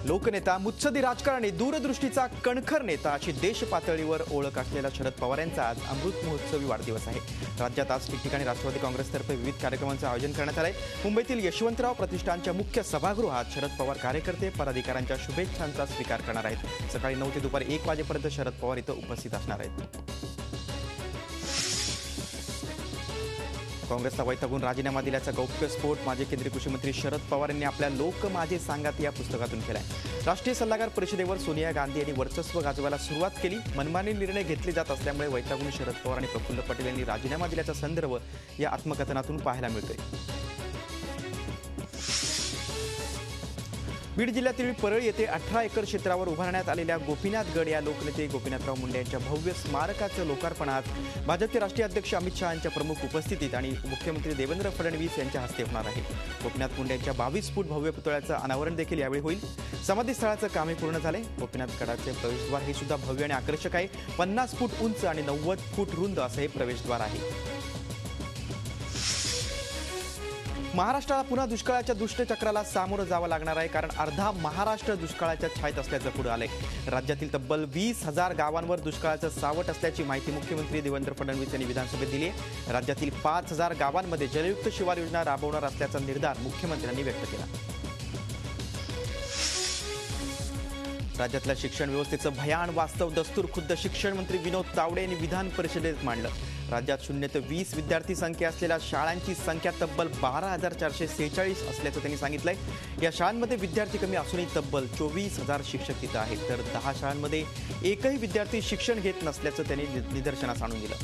लोकनेता, मुत्सदी राजकारणी, दूरदृष्टीचा कणखर नेता अशी देश पातळीवर ओळख असलेला शरद पवार यांचा आज अमृत महोत्सवी वाढदिवस आहे। राज्यात आज ठिकठिकाणी राष्ट्रवादी काँग्रेसतर्फे विविध कार्यक्रमांचं आयोजन करण्यात आलंय। मुंबईतील यशवंतराव प्रतिष्ठानच्या मुख्य सभागृहात शरद पवार कार्यकर्ते पदाधिकाऱ्यांच्या शुभेच्छांचा स्वीकार करणार आहेत। सकाळी 9 ते दुपारी 1 वाजेपर्यंत शरद पवार इथं उपस्थित असणार आहेत। काँग्रेसला वैतागून राजीनामा दिल्याचा गौप्यस्फोट माजी केंद्रीय कृषी मंत्री शरद पवार यांनी आपल्या लोक माझे सांगात या पुस्तकातून केलाय। राष्ट्रीय सल्लागार परिषदेवर सोनिया गांधी यांनी वर्चस्व गाजवायला सुरुवात केली। मनमानी निर्णय घेतले जात असल्यामुळे वैतागून शरद पवार आणि प्रफुल्ल पटेल यांनी राजीनामा दिल्याचा संदर्भ या आत्मकथनातून पाहायला मिळतोय। बीड जिल्ह्यातील परळ येथे 18 एकर क्षेत्रावर उभारण्यात आलेल्या गोपीनाथगड या लोकनेते गोपीनाथराव मुंडे यांच्या भव्य स्मारकाचं लोकार्पण आज भाजपचे राष्ट्रीय अध्यक्ष अमित शहा यांच्या प्रमुख उपस्थितीत आणि मुख्यमंत्री देवेंद्र फडणवीस यांच्या हस्ते होणार आहे। गोपीनाथ मुंडे यांच्या 22 फूट भव्य पुतळ्याचं अनावरण देखील यावेळी होईल। समाधीस्थळाचं कामही पूर्ण झाले। गोपीनाथगडाचे प्रवेशद्वार हे सुद्धा भव्य आणि आकर्षक आहे। 50 फूट उंच आणि 90 फूट रुंद असं हे प्रवेशद्वार आहे। महाराष्ट्राला पुन्हा दुष्काळाच्या दुष्टचक्राला सामोरं जावं लागणार आहे, कारण अर्धा महाराष्ट्र दुष्काळाच्या छायेत असल्याचं पुढे आलंय। राज्यातील तब्बल 20,000 गावांवर दुष्काळाचं सावट असल्याची माहिती मुख्यमंत्री देवेंद्र फडणवीस यांनी विधानसभेत दिली आहे। राज्यातील 5,000 गावांमध्ये जलयुक्त शिवार योजना राबवणार असल्याचा निर्धार मुख्यमंत्र्यांनी व्यक्त केला। राज्यातल्या शिक्षण व्यवस्थेचं भयान वास्तव दस्तूर खुद्द शिक्षण मंत्री विनोद तावडे यांनी विधान परिषदेत मांडलं। राज्यात 0 ते 20 विद्यार्थी संख्या असलेल्या शाळांची संख्या तब्बल 12,446 असल्याचं त्यांनी सांगितलंय। या शाळांमध्ये विद्यार्थी कमी असूनही तब्बल 24,000 शिक्षक तिथं आहेत, तर 10 शाळांमध्ये एकही विद्यार्थी शिक्षण घेत नसल्याचं त्यांनी निदर्शनास आणून दिलं।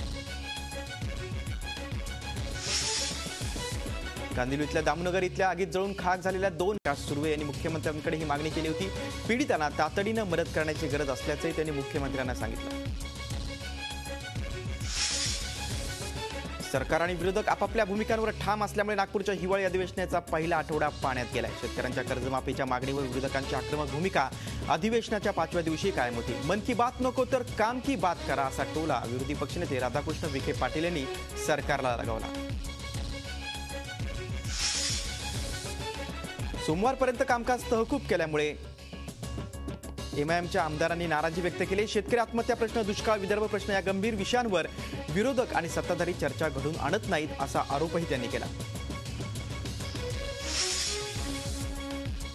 गांधीलीतल्या दामनगर इथल्या आगीत जळून खाक झालेल्या 2 सुर्वे यांनी मुख्यमंत्र्यांकडे ही मागणी केली होती। पीडितांना तातडीनं मदत करण्याची गरज असल्याचंही त्यांनी मुख्यमंत्र्यांना सांगितलं। सरकार आणि विरोधक आपापल्या भूमिकांवर ठाम असल्यामुळे नागपूरच्या हिवाळी अधिवेशनाचा पहिला आठवडा पाण्यात गेलाय। शेतकऱ्यांच्या कर्जमाफीच्या मागणीवर विरोधकांची आक्रमक भूमिका अधिवेशनाच्या 5व्या दिवशी कायम होती। मन की बात नको तर काम की बात करा असा टोला विरोधी पक्षनेते राधाकृष्ण विखे पाटील यांनी सरकारला लगावला। सोमवारपर्यंत कामकाज तहकूब केल्यामुळे एमआयएमच्या आमदारांनी नाराजी व्यक्त केली। शेतकरी आत्महत्या प्रश्न, दुष्काळ, विदर्भ प्रश्न या गंभीर विषयांवर विरोधक आणि सत्ताधारी चर्चा घडून आणत नाहीत असा आरोपही त्यांनी केला।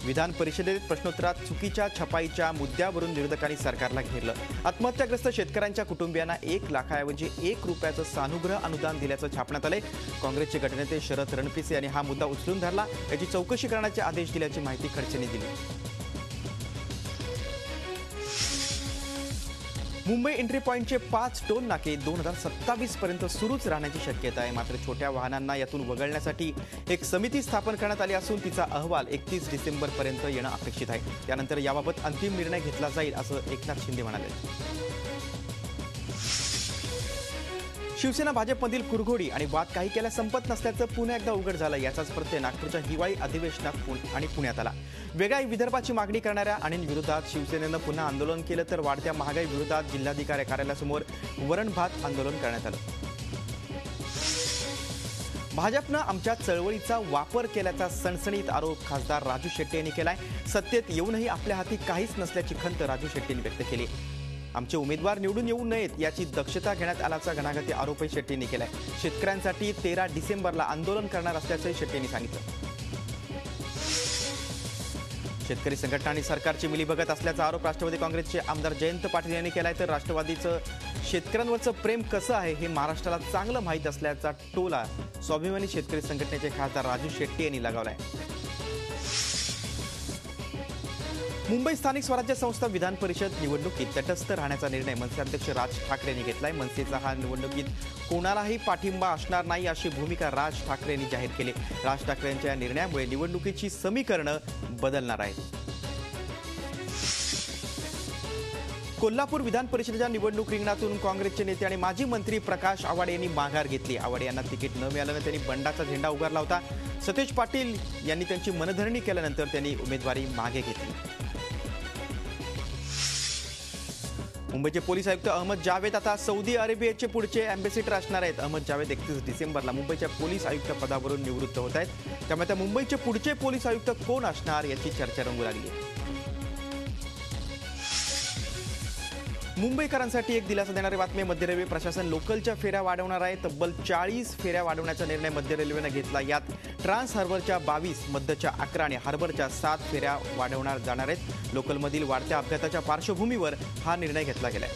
विधान परिषदेत प्रश्नोत्तरात चुकीच्या छपाईच्या मुद्द्यावरून विरोधकांनी सरकारला घेरलं। आत्महत्याग्रस्त शेतकऱ्यांच्या कुटुंबियांना 1 लाखाऐवजी 1 रुपयाचं सानुग्रह अनुदान दिल्याचं छापण्यात आलंय। काँग्रेसचे गटनेते शरद रणपिसे यांनी हा मुद्दा उचलून धरला। याची चौकशी करण्याचे आदेश दिल्याची माहिती खडसेंनी दिली। मुंबई एंट्री पॉइंटचे 5 टोल नाके 2027 पर्यंत सुरूच राहण्याची शक्यता आहे। मात्र छोट्या वाहनांना यातून वगळण्यासाठी एक समिती स्थापन करण्यात आली असून तिचा अहवाल 31 डिसेंबरपर्यंत येणं अपेक्षित आहे। त्यानंतर याबाबत अंतिम निर्णय घेतला जाईल असं एकनाथ शिंदे म्हणाले। शिवसेना भाजपमधील कुरघोडी आणि वाद काही केल्या संपत नसल्याचं पुन्हा एकदा उघड झालं। याचाच प्रत्यय नागपूरच्या हिवाळी अधिवेशनात आणि पुण्यात आला। वेगळ्या विदर्भाची मागणी करणाऱ्या आणि विरोधात शिवसेनेनं पुन्हा आंदोलन केलं, तर वाढत्या महागाई विरोधात जिल्हाधिकारी कार्यालयासमोर वरण भात आंदोलन करण्यात आलं। भाजपनं आमच्या चळवळीचा वापर केल्याचा सणसणीत आरोप खासदार राजू शेट्टी यांनी केलाय। सत्तेत येऊनही आपल्या हाती काहीच नसल्याची खंत राजू शेट्टींनी व्यक्त केली। आमचे उमेदवार निवडून येऊ नयेत याची दक्षता घेण्यात आल्याचा घणाघाती आरोपही शेट्टींनी केलाय। शेतकऱ्यांसाठी 13 डिसेंबरला आंदोलन करणार असल्याचंही शेट्टींनी सांगितलं। शेतकरी संघटना आणि सरकारची मिलीभगत असल्याचा आरोप राष्ट्रवादी काँग्रेसचे आमदार जयंत पाटील यांनी केलाय, तर राष्ट्रवादीचं शेतकऱ्यांवरचं प्रेम कसं आहे हे महाराष्ट्राला चांगलं माहीत असल्याचा टोला स्वाभिमानी शेतकरी संघटनेचे खासदार राजू शेट्टी यांनी लगावलाय। मुंबई स्थानिक स्वराज्य संस्था विधान परिषद निवडणुकीत तटस्थ राहण्याचा निर्णय मनसे अध्यक्ष राज ठाकरे यांनी घेतलाय। मनसेचा हा निवडणुकीत कोणालाही पाठिंबा असणार नाही अशी भूमिका राज ठाकरे यांनी जाहीर केली। राज ठाकरे यांच्या या निर्णयामुळे निवडणुकीची समीकरणं बदलणार आहेत। कोल्हापूर विधान परिषदेच्या निवडणूक रिंगणातून काँग्रेसचे नेते आणि माजी मंत्री प्रकाश आवाडे यांनी माघार घेतली। आवाडे यांना तिकीट न मिळाल्यानं त्यांनी बंडाचा झेंडा उभारला होता। सतेज पाटील यांनी त्यांची मनधरणी केल्यानंतर त्यांनी उमेदवारी मागे घेतली। मुंबईचे पोलीस आयुक्त अहमद जावेद आता सौदी अरेबियाचे पुढचे अँबॅसेडर असणार आहेत। अहमद जावेद 31 डिसेंबरला मुंबईच्या पोलीस आयुक्त पदावरून निवृत्त होत आहेत। त्यामुळे मुंबईचे पुढचे पोलीस आयुक्त कोण असणार याची चर्चा रंगू लागली आहे। मुंबईकरांसाठी एक दिलासा देणारी बातमी. मध्य रेल्वे प्रशासन लोकलच्या फेऱ्या वाढवणार आहे. तब्बल 40 फेऱ्या वाढवण्याचा निर्णय मध्य रेल्वेने घेतला. यात ट्रान्स हार्बरच्या 22, मध्यच्या 11 आणि हार्बरच्या 7 फेऱ्या वाढवणार जाणार आहेत. लोकलमधील वाढत्या अपघाताच्या पार्श्वभूमीवर हा निर्णय घेतला गेलाय.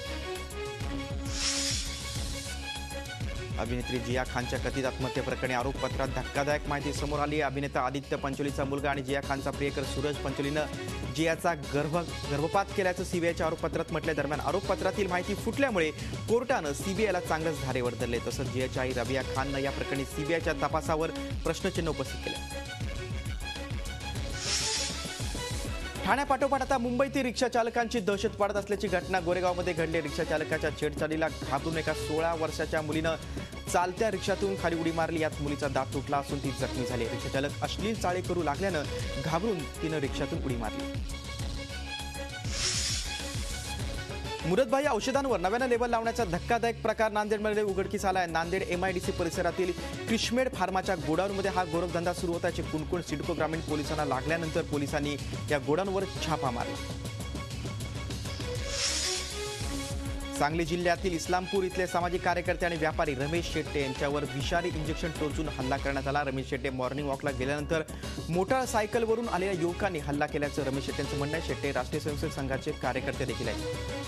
अभिनेत्री जिया खानच्या कथित आत्महत्येप्रकरणी आरोपपत्रात धक्कादायक माहिती समोर आली. अभिनेता आदित्य पंचोलीचा मुलगा आणि जिया खानचा प्रियकर सूरज पंचोलीनं जियाचा गर्भपात केल्याचं सीबीआयच्या आरोपपत्रात म्हटलं. दरम्यान आरोपपत्रातील माहिती फुटल्यामुळे कोर्टानं सीबीआयला चांगलंच धारेवर धरले. तसंच जियाची आई रबिया खाननं या प्रकरणी सीबीआयच्या तपासावर प्रश्नचिन्ह उपस्थित केलं. ठाण्यापाठोपाठ आता मुंबईतील रिक्षा चालकांची दहशत वाढत असल्याची घटना गोरेगावमध्ये घडली. रिक्षा चालकाच्या छेडछाडीला घाबरून एका 16 वर्षाच्या मुलीनं चालत्या रिक्षातून खाली उडी मारली. यात मुलीचा दात तुटला असून ती जखमी झाली. रिक्षा चालक अश्लील चाळे करू लागल्यानं घाबरून तिनं रिक्षातून उडी मारली. मुदतबाह्य औषधांवर नव्यानं लेबल लावण्याचा धक्कादायक प्रकार नांदेडमध्ये उघडकीस आला आहे. नांदेड MIDC परिसरातील क्रिशमेड फार्माच्या गोडाऊनमध्ये हा गोरखधंदा सुरू होताची कुणकुण सिडको ग्रामीण पोलिसांना लागल्यानंतर पोलिसांनी या गोडाऊनवर छापा मारला. सांगली जिल्ह्यातील इस्लामपूर इथले सामाजिक कार्यकर्ते आणि व्यापारी रमेश शेट्टे यांच्यावर विषारी इंजेक्शन टोचून हल्ला करण्यात आला. रमेश शेट्टे मॉर्निंग वॉकला गेल्यानंतर मोटारसायकलवरून आलेल्या युवकांनी हल्ला केल्याचं रमेश शेट्टेंचं म्हणणं आहे. शेट्टे राष्ट्रीय स्वयंसेवक संघाचे कार्यकर्ते देखील आहेत.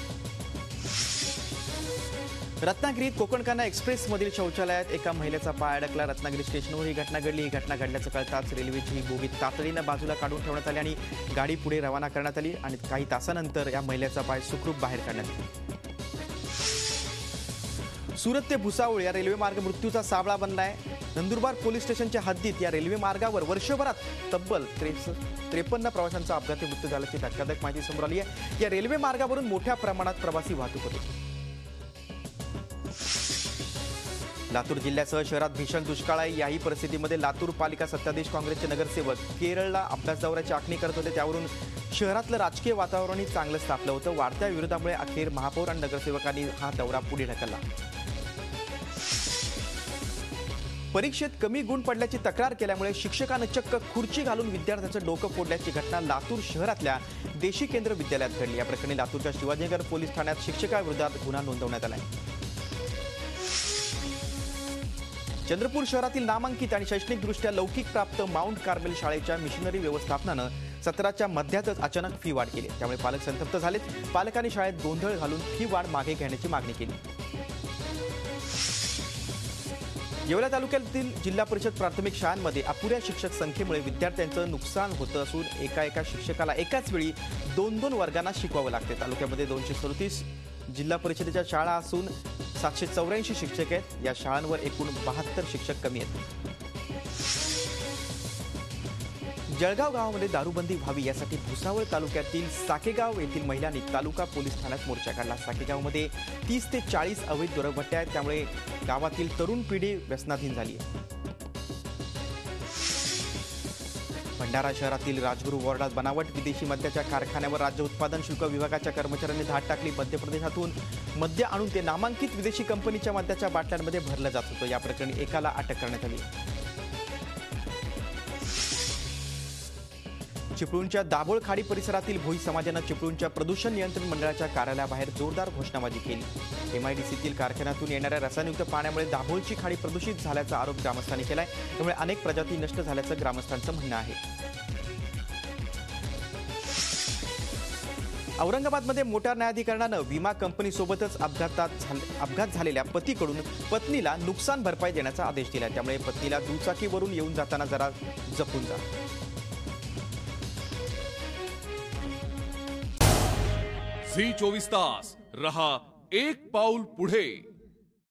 रत्नागिरीत कोकणकाना एक्सप्रेसमधील शौचालयात एका महिलेचा पाय अडकला. रत्नागिरी स्टेशनवर ही घटना घडली. ही घटना घडल्याचं कळताच रेल्वेची ही बोगी तातडीनं बाजूला काढून ठेवण्यात आली आणि गाडी पुढे रवाना करण्यात आली आणि काही तासानंतर या महिलेचा पाय सुखरूप बाहेर काढण्यात आला. सुरत ते भुसावळ या रेल्वे मार्ग मृत्यूचा साबळा बनलाय. नंदुरबार पोलीस स्टेशनच्या हद्दीत या रेल्वे मार्गावर वर्षभरात तब्बल 53 प्रवाशांचा अपघाती मृत्यू झाल्याची धक्कादायक माहिती समोर आली आहे. या रेल्वे मार्गावरून मोठ्या प्रमाणात प्रवासी वाहतूक होते. लातूर जिल्ह्यासह शहरात भीषण दुष्काळ आहे. याही परिस्थितीमध्ये लातूर पालिका सत्ताधीश काँग्रेसचे नगरसेवक केरळला अभ्यास दौऱ्याची आखणी करत होते. त्यावरून शहरातलं राजकीय वातावरणही चांगलंच तापलं होतं. वाढत्या विरोधामुळे अखेर महापौर आणि नगरसेवकांनी हा दौरा पुढे ढकलला. परीक्षेत कमी गुण पडल्याची तक्रार केल्यामुळे शिक्षकानं चक्क खुर्ची घालून विद्यार्थ्यांचं डोकं फोडल्याची घटना लातूर शहरातल्या देशी केंद्र विद्यालयात घडली. या प्रकरणी लातूरच्या शिवाजीनगर पोलीस ठाण्यात शिक्षकाविरोधात गुन्हा नोंदवण्यात आला आहे. चंद्रपूर शहरातील नामांकित आणि शैक्षणिकदृष्ट्या लौकिक प्राप्त माउंट कार्मेल शाळेच्या मिशनरी व्यवस्थापनानं सत्राच्या मध्यातच अचानक फी वाढ केली. त्यामुळे पालक संतप्त झालेत. पालकांनी शाळेत गोंधळ घालून फी वाढ मागे घेण्याची मागणी केली. येवला तालुक्यातील जिल्हा परिषद प्राथमिक शाळांमध्ये अपुऱ्या शिक्षक संख्येमुळे विद्यार्थ्यांचं नुकसान होतं असून एका शिक्षकाला एकाच वेळी 2 वर्गांना शिकवावं लागते. तालुक्यामध्ये 237 जिल्हा परिषदेच्या शाळा असून 784 शिक्षक आहेत. या शाळांवर एकूण 72 शिक्षक कमी आहेत. जळगाव गावामध्ये दारूबंदी व्हावी यासाठी भुसावळ तालुक्यातील साकेगाव येथील महिलांनी तालुका पोलीस ठाण्यात मोर्चा काढला. साकेगावमध्ये 30 ते 40 अवैध दारूभट्ट्या आहेत. त्यामुळे गावातील तरुण पिढी व्यसनाधीन झाली आहे. भंडारा शहरातील राजगुरू वॉर्डात बनावट विदेशी मद्याच्या कारखान्यावर राज्य उत्पादन शुल्क विभागाच्या कर्मचाऱ्यांनी धाड टाकली. मध्य प्रदेशातून मद्य आणून ते नामांकित विदेशी कंपनीच्या मद्याच्या बाटल्यांमध्ये भरलं जात होतं. या प्रकरणी एकाला अटक करण्यात आली. चिपळूणच्या दाभोळ खाडी परिसरातील भोई समाजानं चिपळूणच्या प्रदूषण नियंत्रण मंडळाच्या कार्यालयाबाहेर जोरदार घोषणाबाजी केली. MIDCतील कारखान्यातून येणाऱ्या रसायनयुक्त पाण्यामुळे दाभोळची खाडी प्रदूषित झाल्याचा आरोप ग्रामस्थांनी केलाय. त्यामुळे अनेक प्रजाती नष्ट झाल्याचं ग्रामस्थांचं म्हणणं आहे. औरंगाबादमध्ये मोटार न्यायाधिकरणानं विमा कंपनीसोबतच अपघात झालेल्या पतीकडून पत्नीला नुकसान भरपाई देण्याचा आदेश दिला. त्यामुळे पत्नीला दुचाकीवरून येऊन जाताना जरा जपून जा. झी 24 तास रहा एक पाऊल पुढे.